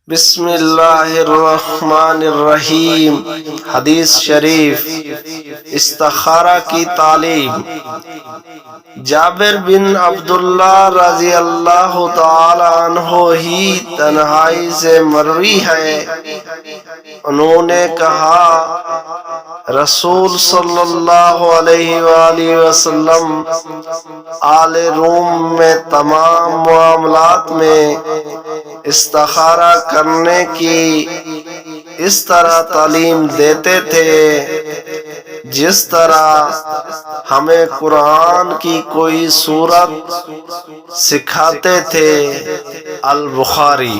بسم اللہ الرحمن الرحیم۔ حدیث شریف استخارہ کی تعلیم۔ جابر بن عبداللہ رضی اللہ تعالی عنہ ہی تنہائی سے مروی ہے، انہوں نے کہا رسول صلی اللہ علیہ وآلہ وسلم آل روم میں تمام معاملات میں استخارہ کرنے کی اس طرح تعلیم دیتے تھے جس طرح ہمیں قرآن کی کوئی سورت سکھاتے تھے۔ البخاری۔